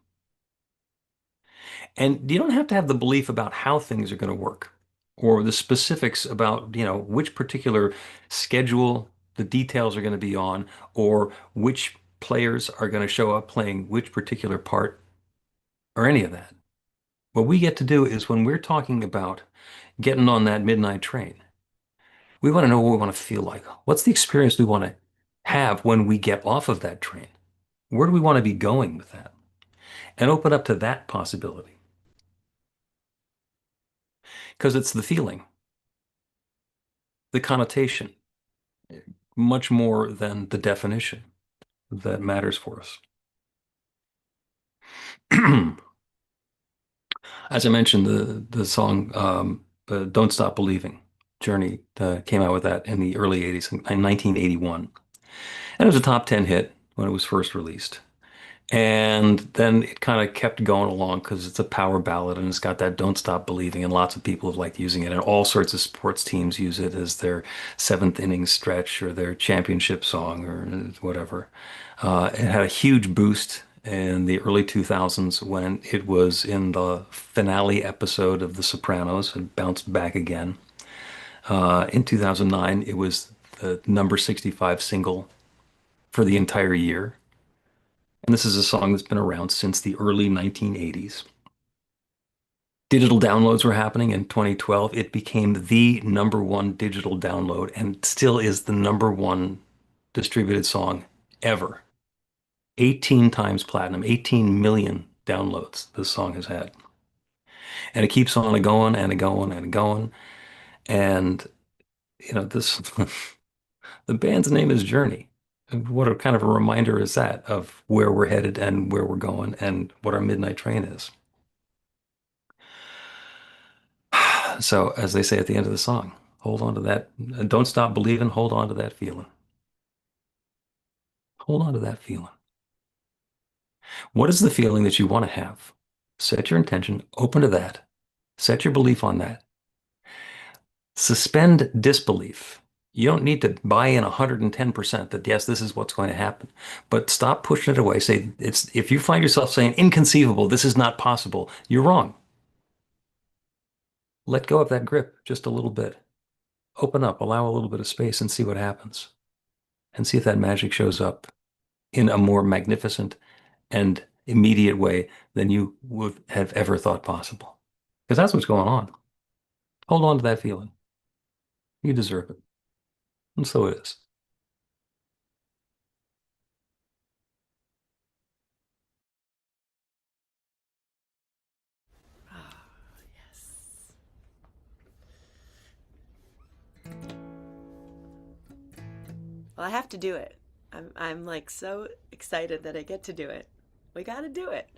And you don't have to have the belief about how things are going to work or the specifics about, which particular schedule the details are going to be on or which players are going to show up playing which particular part or any of that. What we get to do is when we're talking about getting on that midnight train, we want to know what we want to feel like. What's the experience we want to have when we get off of that train? Where do we want to be going with that? And open up to that possibility. Because it's the feeling, the connotation, much more than the definition that matters for us. As I mentioned, the song "Don't Stop Believing" Journey came out with that in the early '80s, in 1981, and it was a top 10 hit when it was first released. And then it kind of kept going along because it's a power ballad and it's got that "Don't Stop Believing," and lots of people have liked using it, and all sorts of sports teams use it as their seventh inning stretch or their championship song or whatever. It had a huge boost in the early 2000s when it was in the finale episode of The Sopranos and bounced back again. In 2009, it was the number 65 single for the entire year. And this is a song that's been around since the early 1980s. Digital downloads were happening in 2012. It became the number one digital download and still is the number one distributed song ever. 18 times platinum, 18 million downloads this song has had. And it keeps on going and going and going. And, this, the band's name is Journey. What a kind of a reminder is that of where we're headed and where we're going and what our midnight train is. So, as they say at the end of the song, hold on to that. Don't stop believing. Hold on to that feeling. Hold on to that feeling. What is the feeling that you want to have? Set your intention, open to that. Set your belief on that. Suspend disbelief. You don't need to buy in 110% that, yes, this is what's going to happen. But stop pushing it away. Say, if you find yourself saying, inconceivable, this is not possible, you're wrong. Let go of that grip just a little bit. Open up, allow a little bit of space and see what happens. And see if that magic shows up in a more magnificent and immediate way than you would have ever thought possible. Because that's what's going on. Hold on to that feeling. You deserve it. And so it is. Well, I have to do it. I'm like so excited that I get to do it. We got to do it.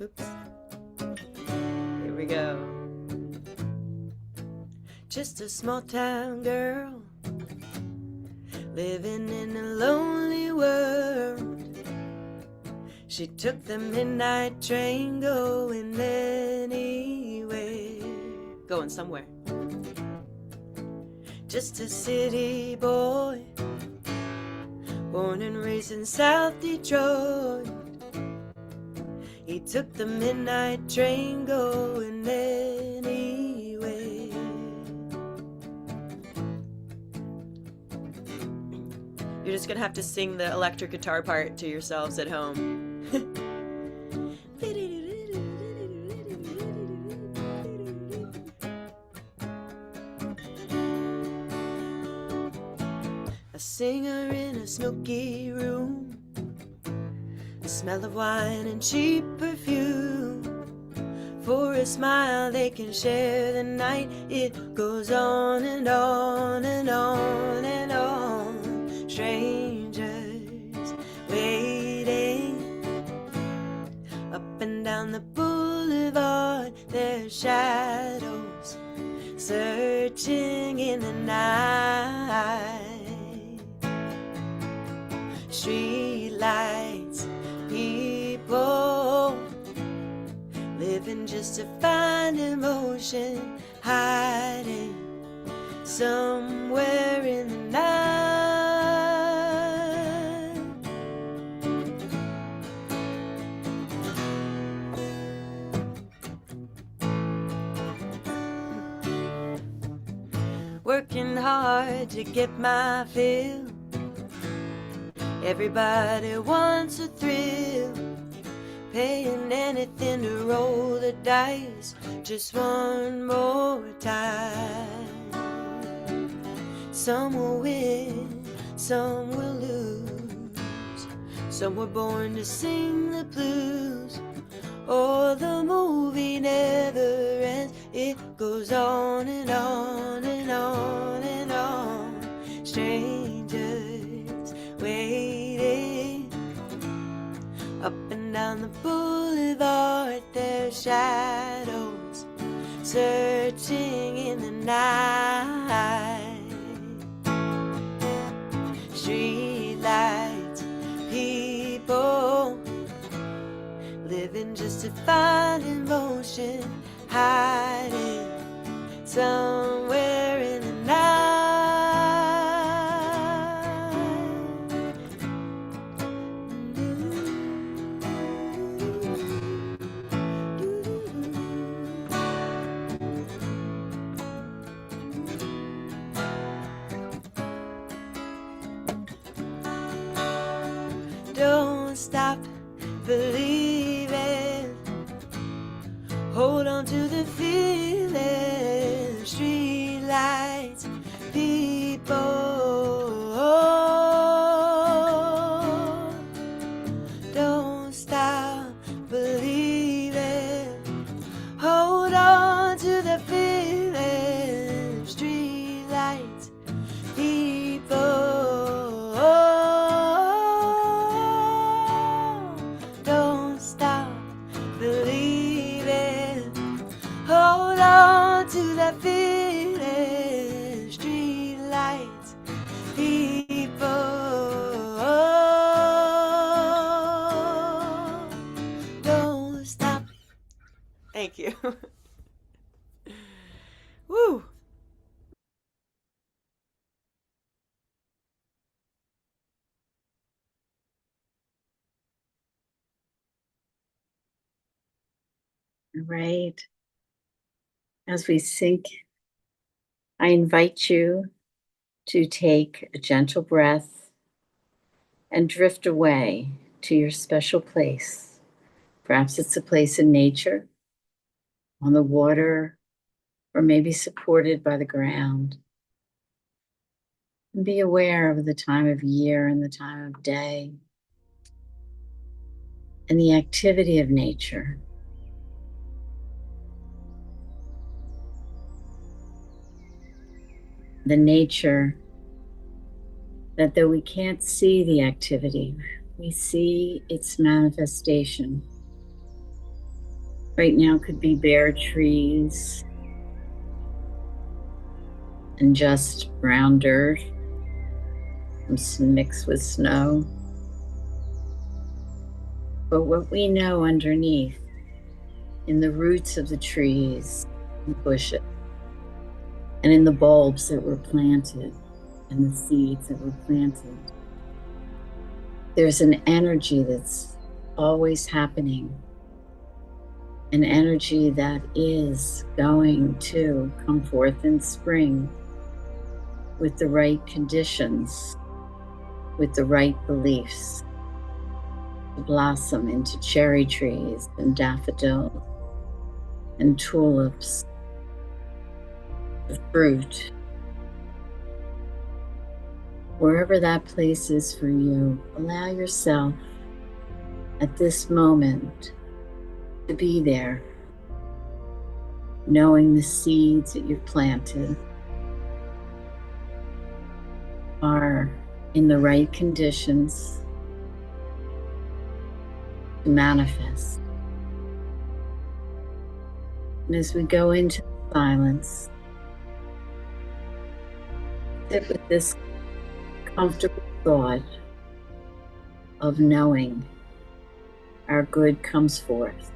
Oops. Here we go. Just a small town girl living in a lonely world. She took the midnight train going anywhere, going somewhere. Just a city boy, born and raised in South Detroit. He took the midnight train going anywhere. You're just gonna have to sing the electric guitar part to yourselves at home. A singer in a smoky room, the smell of wine and cheap perfume. For a smile they can share the night. It goes on and on and on and on. Strangers waiting up and down the boulevard, their shadows searching in the night. Street lights, people living just to find emotion, hiding somewhere in the night. Working hard to get my fill. Everybody wants a thrill, paying anything to roll the dice just one more time. Some will win, some will lose. Some were born to sing the blues. Oh, the movie never ends. It goes on and on and on and on. Strangers waiting up and down the boulevard, their shadows searching in the night. Street lights, people living just to find emotion, hiding somewhere in the night. Don't stop believing. Hold on to the feeling. Street lights, people. Don't stop believing. Hold on to the feeling. Street to that village, street lights, people. Don't stop. Thank you. Woo. Right. As we sink, I invite you to take a gentle breath and drift away to your special place. Perhaps it's a place in nature, on the water, or maybe supported by the ground. And be aware of the time of year and the time of day and the activity of nature. The nature that though we can't see the activity, we see its manifestation. Right now could be bare trees and just brown dirt mixed with snow. But what we know underneath, in the roots of the trees and bushes, and in the bulbs that were planted and the seeds that were planted, there's an energy that's always happening, an energy that is going to come forth in spring with the right conditions, with the right beliefs, to blossom into cherry trees and daffodils and tulips, the fruit. Wherever that place is for you, allow yourself at this moment to be there, knowing the seeds that you've planted are in the right conditions to manifest. And as we go into silence, sit with this comfortable thought of knowing our good comes forth.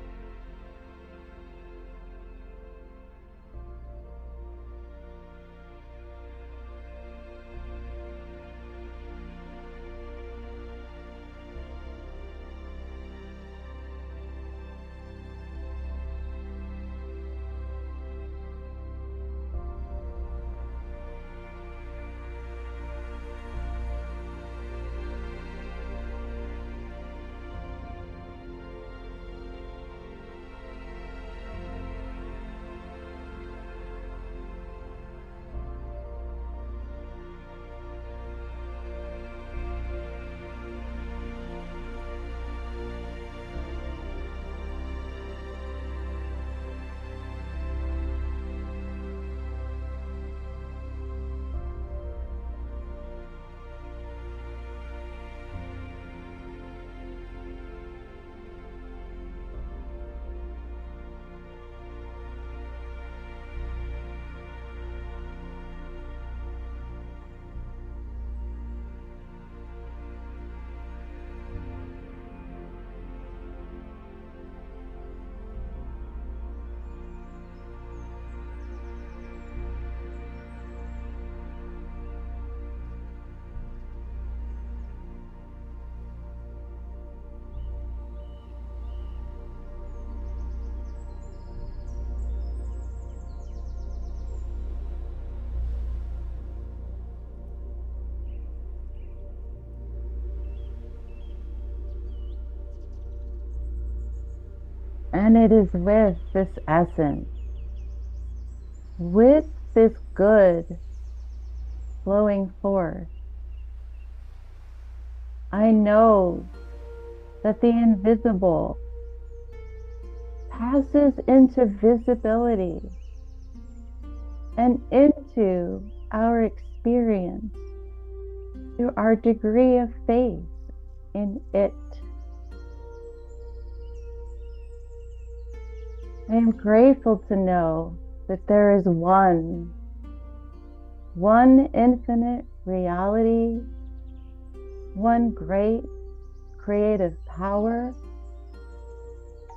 And it is with this essence, with this good flowing forth, I know that the invisible passes into visibility and into our experience through our degree of faith in it. I am grateful to know that there is one infinite reality, one great creative power,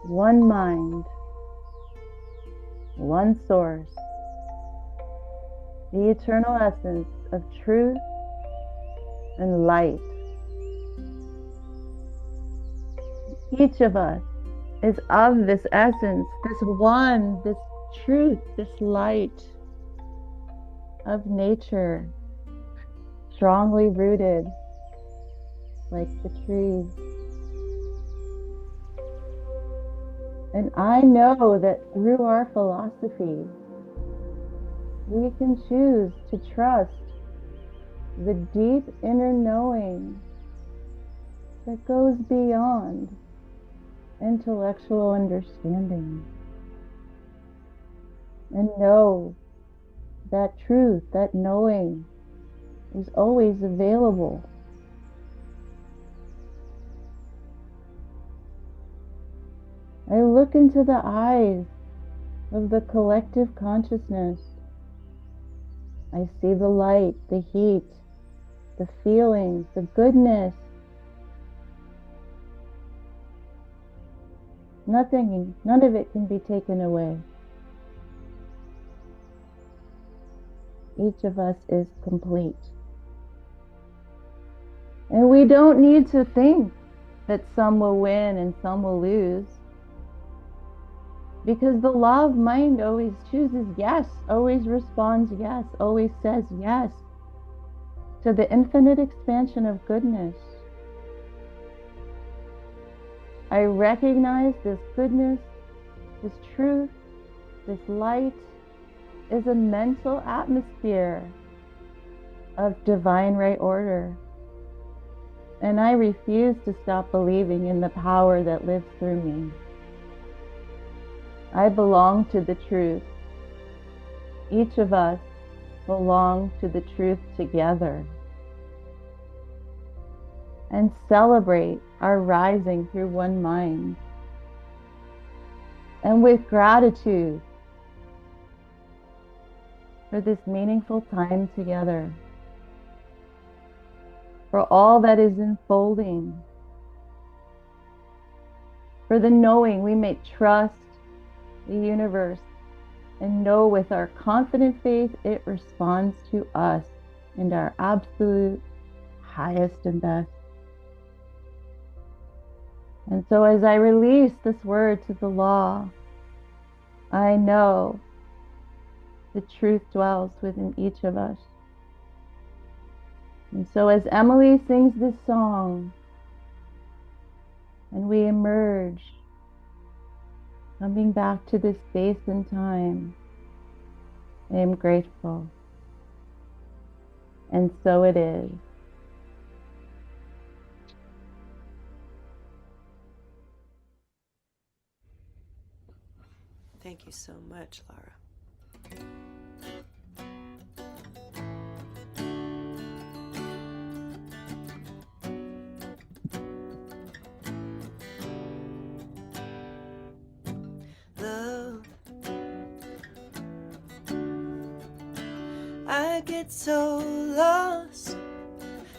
one mind, one source, the eternal essence of truth and light. Each of us is of this essence, this one, this truth, this light of nature, strongly rooted like the trees. And I know that through our philosophy, we can choose to trust the deep inner knowing that goes beyond intellectual understanding, and know that truth, that knowing is always available. I look into the eyes of the collective consciousness. I see the light, the heat, the feelings, the goodness. None of it can be taken away. Each of us is complete. And we don't need to think that some will win and some will lose, because the law of mind always chooses yes, always responds yes, always says yes to the infinite expansion of goodness. I recognize this goodness, this truth, this light is a mental atmosphere of divine right order. And I refuse to stop believing in the power that lives through me. I belong to the truth. Each of us belong to the truth together. And celebrate our rising through one mind. And with gratitude for this meaningful time together, for all that is unfolding, for the knowing we may trust the universe and know with our confident faith it responds to us in our absolute highest and best. And so as I release this word to the law, I know the truth dwells within each of us. And so as Emily sings this song and we emerge, coming back to this space and time, I am grateful. And so it is. Thank you so much, Laura. Love, I get so lost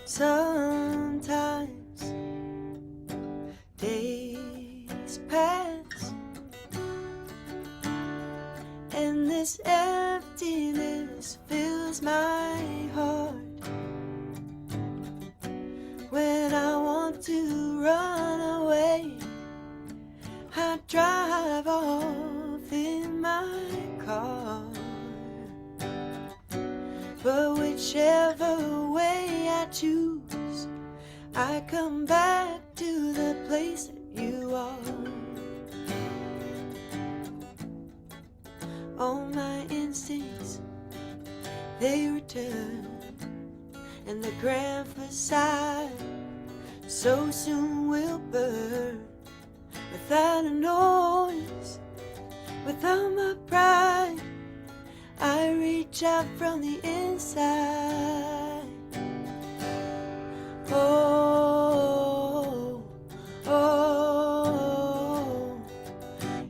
sometimes. Days pass and this emptiness fills my heart. When I want to run away, I drive off in my car. But whichever way I choose, I come back to the place that you are. All my instincts, they return, and the grand facade so soon will burn. Without a noise, without my pride, I reach out from the inside. Oh, oh,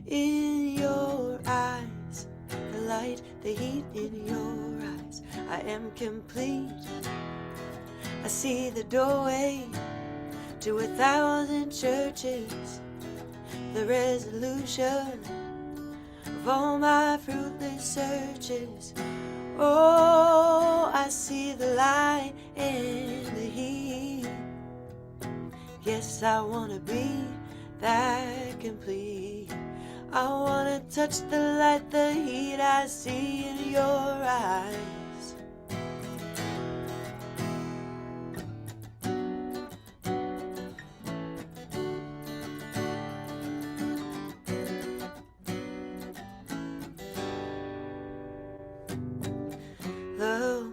in your eyes, the light light, the heat in your eyes. I am complete. I see the doorway to 1,000 churches, the resolution of all my fruitless searches. Oh, I see the light and the heat. Yes, I wanna be that complete. I wanna touch the light, the heat I see in your eyes. Love,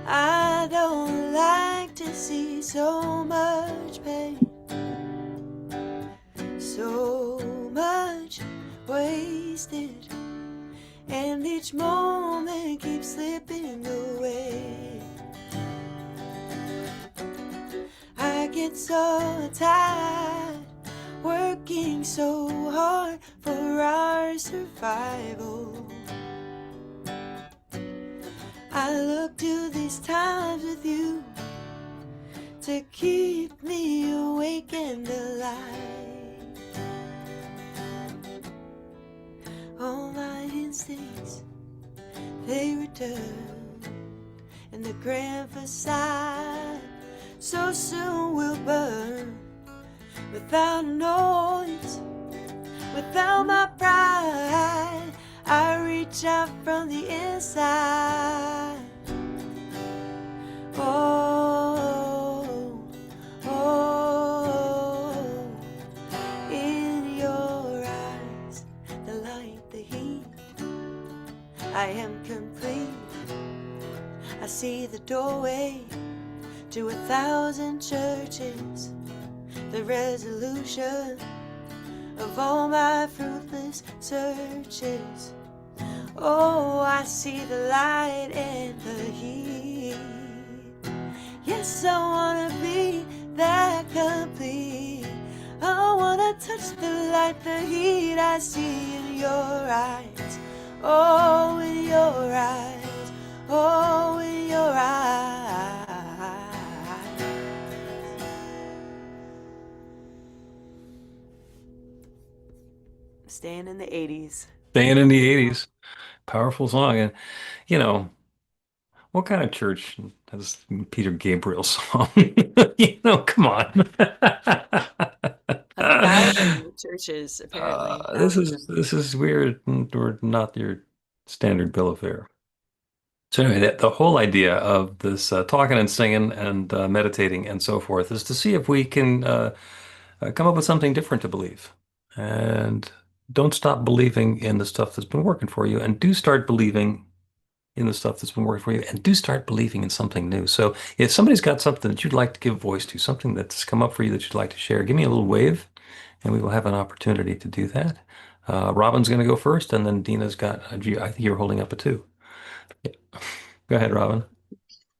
I don't like to see so much pain, so much wasted, and each moment keeps slipping away. I get so tired, working so hard for our survival. I look to these times with you to keep me awake and alive. All my instincts, they return, and the grand facade so soon will burn. Without noise, without my pride, I reach out from the inside. Oh, oh, in your eyes, the light, the heat, I am complete. I see the doorway to 1,000 churches, the resolution of all my fruitless searches. Oh, I see the light and the heat. Yes, I wanna be that complete. I wanna touch the light, the heat I see in your eyes. Oh, in your eyes. Oh, in your eyes. Staying in the 80s. Staying in the 80s. Powerful song. And, you know, what kind of church has Peter Gabriel song? Come on. 1,000 churches, apparently. This is weird. Or not your standard bill of fare. So anyway, the whole idea of this talking and singing and meditating and so forth is to see if we can come up with something different to believe. And don't stop believing in the stuff that's been working for you, and do start believing in the stuff that's been working for you, and do start believing in something new. So if somebody's got something that you'd like to give voice to, something that's come up for you that you'd like to share, give me a little wave, and we will have an opportunity to do that. Robin's going to go first, and then Dina's got, I think you're holding up a two. Go ahead, Robin.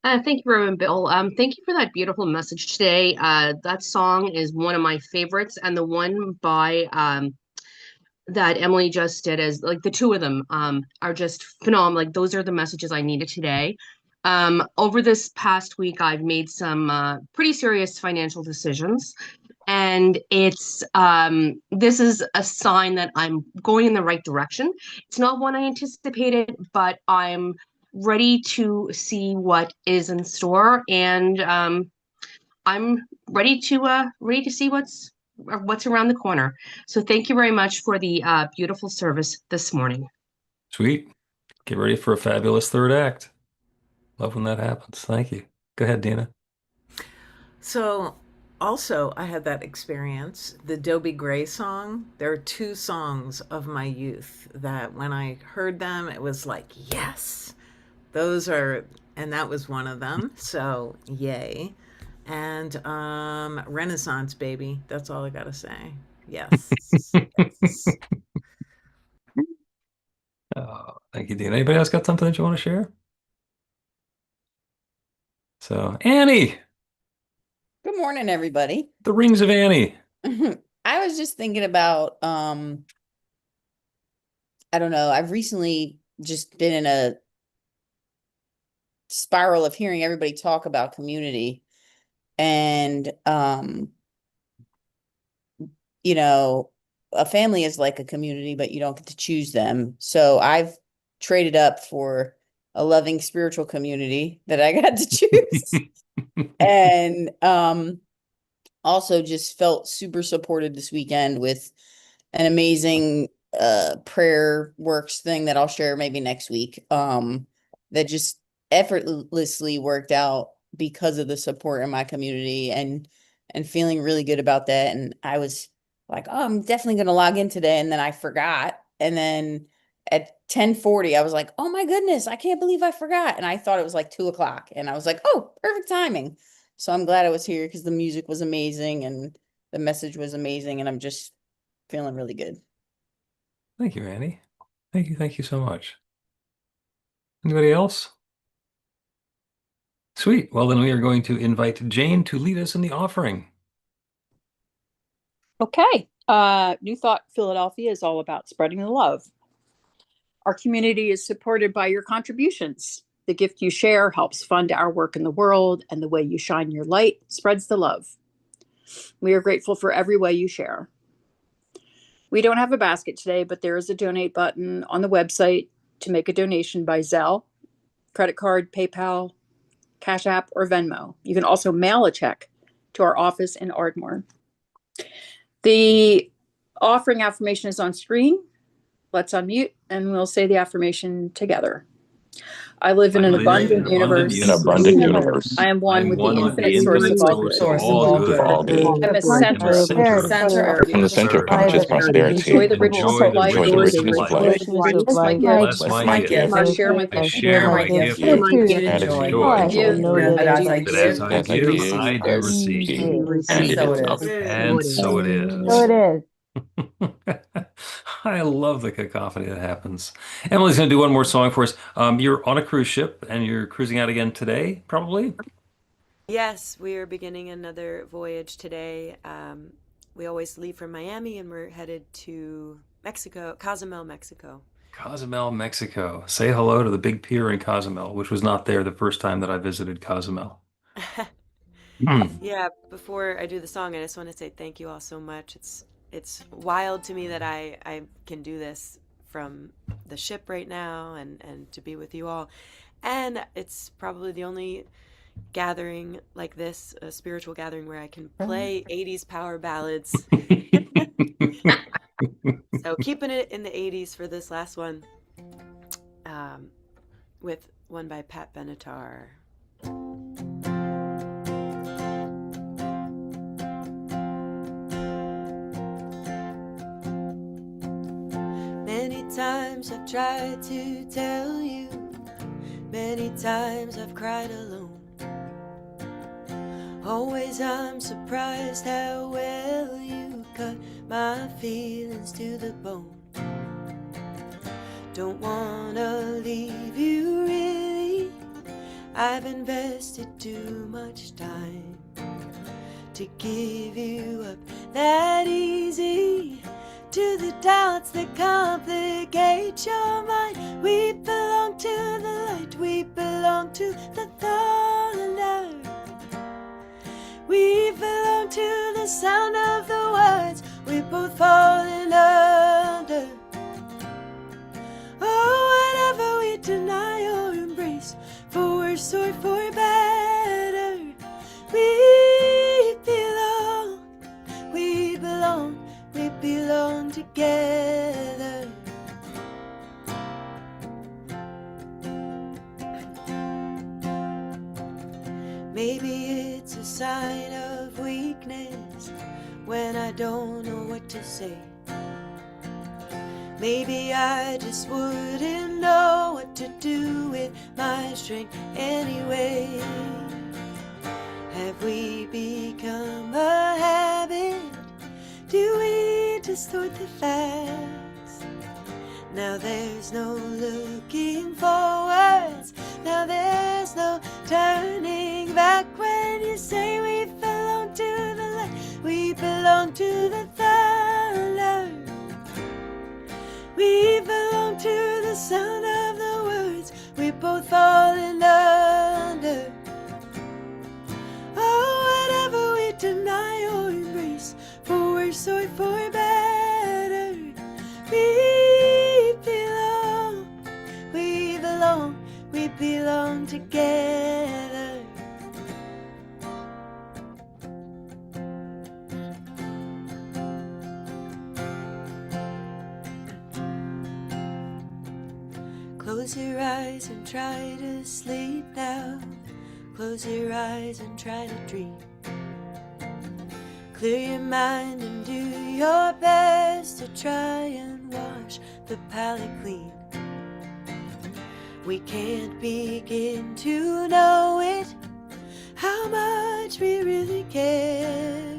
Thank you, Reverend Bill. Thank you for that beautiful message today. That song is one of my favorites, and the one by that Emily just did, as like the two of them are just phenomenal. Like those are the messages I needed today. Over this past week, I've made some pretty serious financial decisions, and it's this is a sign that I'm going in the right direction. It's not what I anticipated, but I'm ready to see what is in store, and I'm ready to see what's around the corner. So thank you very much for the beautiful service this morning. Sweet. Get ready for a fabulous third act. Love when that happens. Thank you. Go ahead, Dina. So, also, I had that experience. The Dobie Gray song. There are two songs of my youth that when I heard them, it was like, yes, and that was one of them. So, yay. And Renaissance, baby. That's all I got to say. Yes. Yes. Oh, thank you, Dina. Anybody else got something that you want to share? So, Annie, Good morning, everybody. the rings of Annie. I was just thinking about I don't know. I've recently just been in a spiral of hearing everybody talk about community. And, you know, a family is like a community, but you don't get to choose them. So I've traded up for a loving spiritual community that I got to choose. And also just felt super supported this weekend with an amazing prayer works thing that I'll share maybe next week. That just effortlessly worked out because of the support in my community and feeling really good about that. And I was like, oh, I'm definitely gonna log in today. And then I forgot. And then at 10:40, I was like, oh my goodness, I can't believe I forgot. And I thought it was like 2 o'clock. And I was like, oh, perfect timing. So I'm glad I was here because the music was amazing and the message was amazing. And I'm just feeling really good. Thank you, Annie. Thank you. Thank you so much. Anybody else? Sweet. Well, then we are going to invite Jane to lead us in the offering. Okay. New Thought Philadelphia is all about spreading the love. Our community is supported by your contributions. The gift you share helps fund our work in the world, and the way you shine your light spreads the love. We are grateful for every way you share. We don't have a basket today, but there is a donate button on the website to make a donation by Zelle, credit card, PayPal, Cash App, or Venmo. You can also mail a check to our office in Ardmore. The offering affirmation is on screen. Let's unmute and we'll say the affirmation together. I live in an abundant universe. An abundant universe. I am one with the infinite source of all good. All good. I'm a center of prosperity. From the center of conscious prosperity. Enjoy the richness of life. Enjoy the richness of life. Bless my gift. Bless my gift. I share my I share my gift Give with gratitude, joy. I give That as I as I give, give, I do receive. and it is up. And so it is. So it is. I love the cacophony that happens. Emily's going to do one more song for us. You're on a cruise ship and you're cruising out again today, probably? Yes, we are beginning another voyage today. We always leave from Miami and we're headed to Mexico, Cozumel, Mexico. Cozumel, Mexico. Say hello to the big pier in Cozumel, which was not there the first time that I visited Cozumel. Yeah, before I do the song, I just want to say thank you all so much. It's wild to me that I can do this from the ship right now and to be with you all. And it's probably the only gathering like this, a spiritual gathering where I can play 80s power ballads. So keeping it in the 80s for this last one, with one by Pat Benatar. Many times I've tried to tell you, many times I've cried alone. Always I'm surprised how well you cut my feelings to the bone. Don't wanna leave you really, I've invested too much time to give you up that easy. To the doubts that complicate your mind, we belong to the light, we belong to the thunder. We belong to the sound of the words we both fallen under. Oh, whatever we deny or embrace, for worse or for better, we belong, we belong, we belong together. Maybe it's a sign of weakness when I don't know what to say. Maybe I just wouldn't know what to do with my strength anyway. Have we become a habit? Do we distort the facts? Now there's no looking forwards, now there's no turning back. When you say we belong to the light, we belong to the thunder. We belong both falling under. Oh, whatever we deny or embrace, for worse or for better, we belong, we belong, we belong together. Close your eyes and try to sleep now. Close your eyes and try to dream. Clear your mind and do your best to try and wash the palate clean. We can't begin to know it, how much we really care.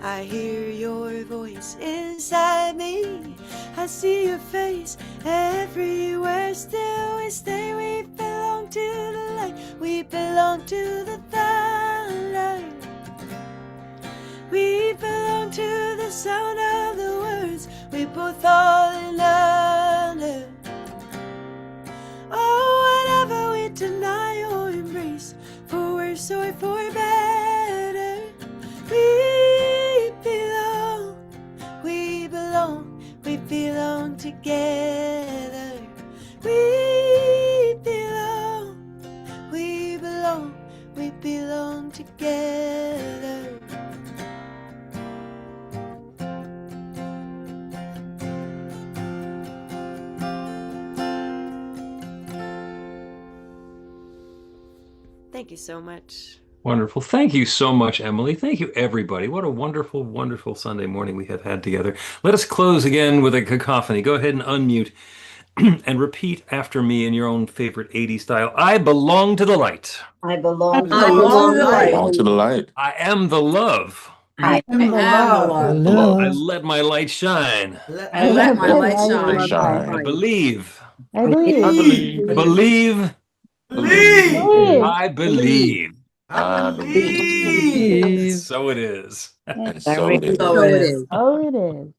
I hear your voice inside me, I see your face everywhere. Still we stay, we belong to the light, we belong to the thunder. We belong to the sound of the words we both falling under. Oh, whatever we deny or embrace, for worse or for better, we belong, we belong, we belong together. We belong, we belong, we belong together. Thank you so much. Wonderful. Thank you so much, Emily. Thank you, everybody. What a wonderful, wonderful Sunday morning we have had together. Let us close again with a cacophony. Go ahead and unmute and repeat after me in your own favorite 80s style. I belong to the light. I belong I belong to the light. Belong to the light. I am the love. I am the love. The love. I let my light shine. I let my light Light shine. I shine. believe. I believe. I believe. Believe. Believe. I believe. I believe. So it is. And so it is. So it is. Oh, it is.